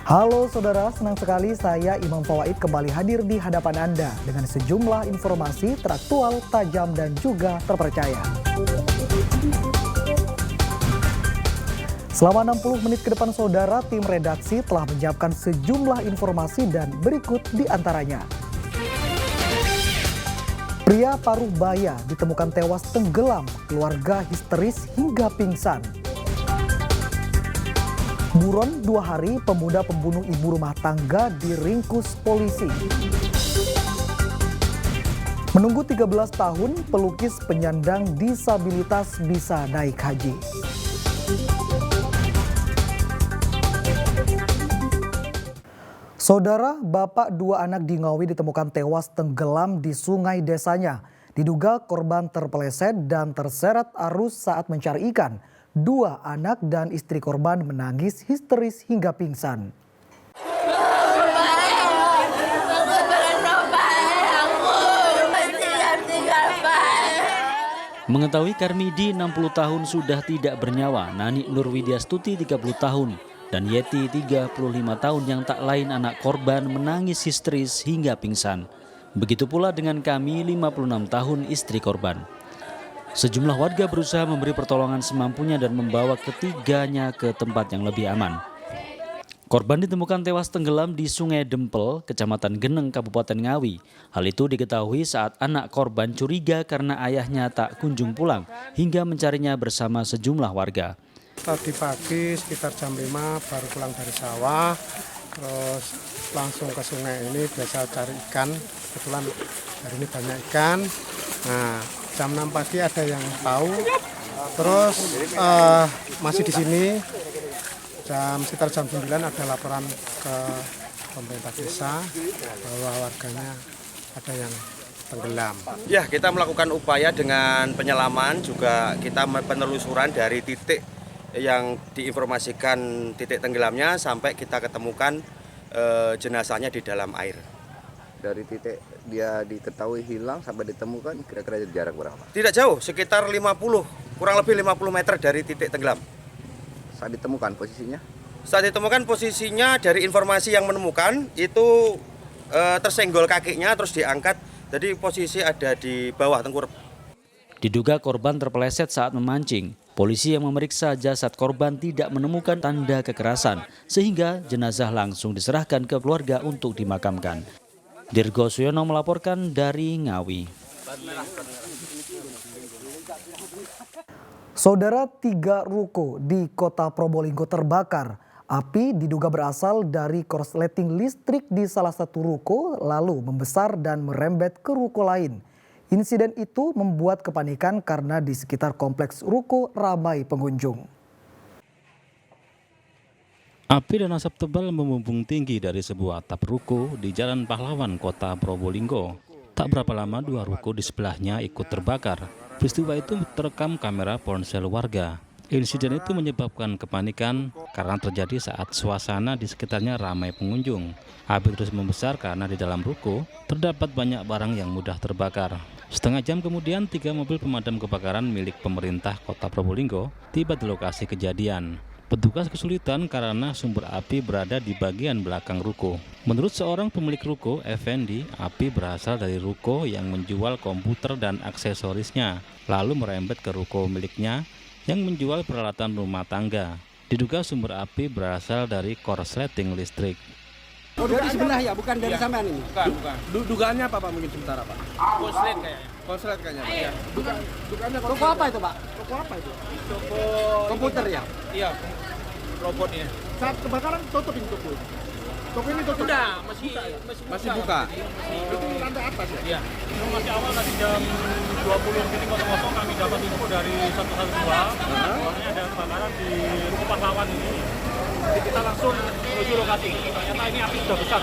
Halo saudara, senang sekali saya Imam Fawaid kembali hadir di hadapan Anda dengan sejumlah informasi teraktual, tajam dan juga terpercaya. Selama 60 menit ke depan saudara, tim redaksi telah menyiapkan sejumlah informasi dan berikut di antaranya. Pria paruh baya ditemukan tewas tenggelam, keluarga histeris hingga pingsan. Buron 2 hari, pemuda pembunuh ibu rumah tangga diringkus polisi. Menunggu 13 tahun, pelukis penyandang disabilitas bisa naik haji. Saudara, bapak 2 anak di Ngawi ditemukan tewas tenggelam di sungai desanya. Diduga korban terpeleset dan terseret arus saat mencari ikan. 2 anak dan istri korban menangis histeris hingga pingsan. Mengetahui Karmidi 60 tahun sudah tidak bernyawa, Nani Nurwidyastuti 30 tahun, dan Yeti 35 tahun yang tak lain anak korban menangis histeris hingga pingsan. Begitu pula dengan kami 56 tahun istri korban. Sejumlah warga berusaha memberi pertolongan semampunya dan membawa ketiganya ke tempat yang lebih aman. Korban ditemukan tewas tenggelam di Sungai Dempel, Kecamatan Geneng, Kabupaten Ngawi. Hal itu diketahui saat anak korban curiga karena ayahnya tak kunjung pulang hingga mencarinya bersama sejumlah warga. Tadi pagi sekitar jam 5 baru pulang dari sawah, terus langsung ke sungai ini biasa cari ikan. Kebetulan hari ini banyak ikan. Nah, jam 6 pagi ada yang tahu, terus masih di sini. Sekitar jam 9 ada laporan ke pemerintah desa bahwa warganya ada yang tenggelam. Ya, kita melakukan upaya dengan penyelaman, juga kita penelusuran dari titik yang diinformasikan titik tenggelamnya sampai kita ketemukan jenazahnya di dalam air. Dari titik dia diketahui hilang sampai ditemukan kira-kira jarak berapa? Tidak jauh, sekitar 50, kurang lebih 50 meter dari titik tenggelam. Saat ditemukan posisinya? Saat ditemukan posisinya dari informasi yang menemukan itu tersenggol kakinya terus diangkat, jadi posisi ada di bawah tengkurap. Diduga korban terpeleset saat memancing. Polisi yang memeriksa jasad korban tidak menemukan tanda kekerasan sehingga jenazah langsung diserahkan ke keluarga untuk dimakamkan. Dirgo Suyono melaporkan dari Ngawi. Saudara, 3 ruko di kota Probolinggo terbakar. Api diduga berasal dari korsleting listrik di salah satu ruko lalu membesar dan merembet ke ruko lain. Insiden itu membuat kepanikan karena di sekitar kompleks ruko ramai pengunjung. Api dan asap tebal membumbung tinggi dari sebuah atap ruko di Jalan Pahlawan, Kota Probolinggo. Tak berapa lama 2 ruko di sebelahnya ikut terbakar. Peristiwa itu terekam kamera ponsel warga. Insiden itu menyebabkan kepanikan karena terjadi saat suasana di sekitarnya ramai pengunjung. Api terus membesar karena di dalam ruko terdapat banyak barang yang mudah terbakar. Setengah jam kemudian 3 mobil pemadam kebakaran milik pemerintah Kota Probolinggo tiba di lokasi kejadian. Petugas kesulitan karena sumber api berada di bagian belakang ruko. Menurut seorang pemilik ruko, Effendi, api berasal dari ruko yang menjual komputer dan aksesorisnya, lalu merembet ke ruko miliknya yang menjual peralatan rumah tangga. Diduga sumber api berasal dari korsleting listrik. Oh, dari sebelah ya, bukan dari sampean ini? Bukan. Dugaannya apa Pak mungkin sementara Pak? Konslet kayaknya. Konslet kayaknya Pak? Iya. Dugaannya Toko apa itu Pak? Toko apa itu? Toko komputer ya? Iya, robotnya. Saat kebakaran tutup ini toko? Toko ini tutup? Udah, Masih buka? Itu Itu lantai atas ya? Iya. Masih awal tadi jam 20.00 kami dapat info dari 112. Soalnya ada kebakaran di Ruko Pahlawan ini. Jadi kita langsung menuju lokasi. Ternyata ini api sudah besar.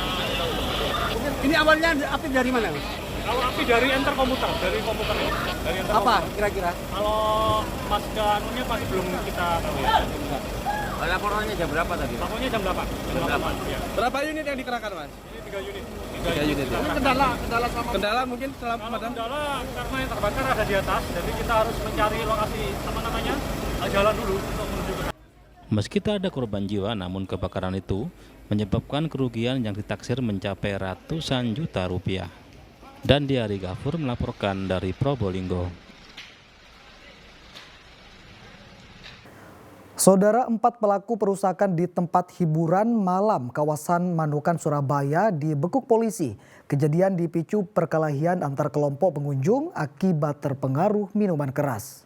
Ini awalnya api dari mana? Kalau api dari enter komputer, dari komputer ini. Dari enter Apa komputer. kira-kira? Kalau mas danunya pasti belum kita tahu ya. Laporannya jam berapa tadi? Lapornya jam 8. Jam 8. Ya. Berapa unit yang dikerahkan Mas? Ini 3 unit. 3 unit ya? Kendala sama kendala mungkin selama Kalau pemadam? kendala karena yang terbakar ada di atas, jadi kita harus mencari lokasi jalan dulu untuk menuju ke sana. Meski tak ada korban jiwa, namun kebakaran itu menyebabkan kerugian yang ditaksir mencapai ratusan juta rupiah. Dan Diari Gafur melaporkan dari Probolinggo. Saudara, 4 pelaku perusakan di tempat hiburan malam kawasan Manukan, Surabaya dibekuk polisi. Kejadian dipicu perkelahian antar kelompok pengunjung akibat terpengaruh minuman keras.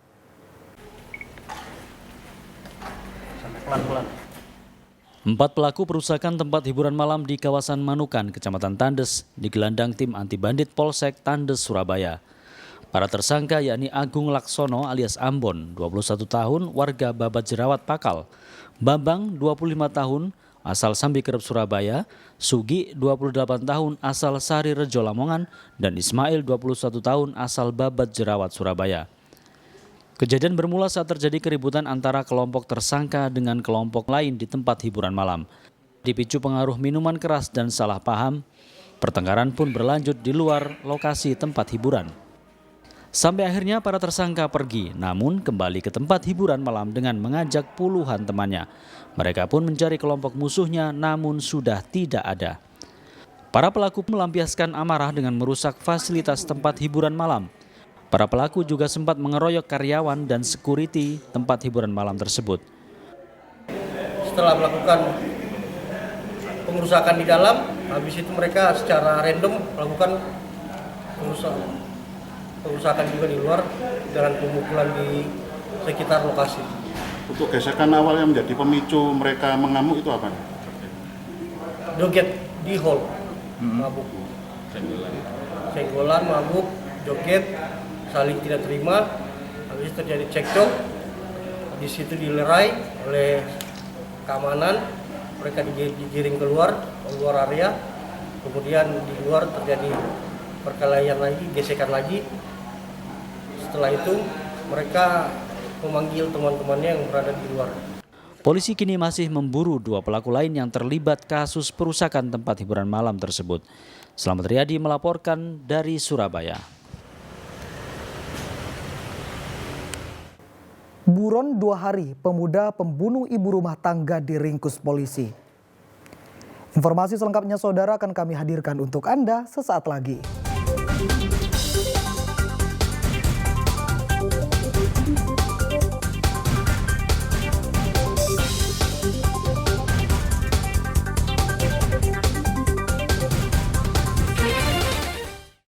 Empat pelaku perusakan tempat hiburan malam di kawasan Manukan, Kecamatan Tandes, digelandang tim anti bandit Polsek Tandes, Surabaya. Para tersangka yakni Agung Laksono alias Ambon, 21 tahun, warga Babat Jerawat Pakal, Bambang, 25 tahun, asal Sambikerep, Surabaya, Sugi, 28 tahun, asal Sari Rejo, Lamongan, dan Ismail, 21 tahun, asal Babat Jerawat, Surabaya. Kejadian bermula saat terjadi keributan antara kelompok tersangka dengan kelompok lain di tempat hiburan malam. Dipicu pengaruh minuman keras dan salah paham, pertengkaran pun berlanjut di luar lokasi tempat hiburan. Sampai akhirnya para tersangka pergi, namun kembali ke tempat hiburan malam dengan mengajak puluhan temannya. Mereka pun mencari kelompok musuhnya, namun sudah tidak ada. Para pelaku melampiaskan amarah dengan merusak fasilitas tempat hiburan malam. Para pelaku juga sempat mengeroyok karyawan dan security tempat hiburan malam tersebut. Setelah melakukan pengerusakan di dalam, habis itu mereka secara random melakukan pengerusakan juga di luar dengan pemukulan di sekitar lokasi. Untuk gesekan awal yang menjadi pemicu mereka mengamuk itu apa? Joget di hall, mabuk. Senggolan, mabuk, joget, saling tidak terima, habis terjadi cekcok, di situ dilerai oleh keamanan, mereka digiring keluar area, kemudian di luar terjadi perkelahian lagi, gesekan lagi. Setelah itu mereka memanggil teman-temannya yang berada di luar. Polisi kini masih memburu 2 pelaku lain yang terlibat kasus perusakan tempat hiburan malam tersebut. Selamat Riyadi melaporkan dari Surabaya. Buron 2 hari, pemuda pembunuh ibu rumah tangga diringkus polisi. Informasi selengkapnya saudara akan kami hadirkan untuk Anda sesaat lagi.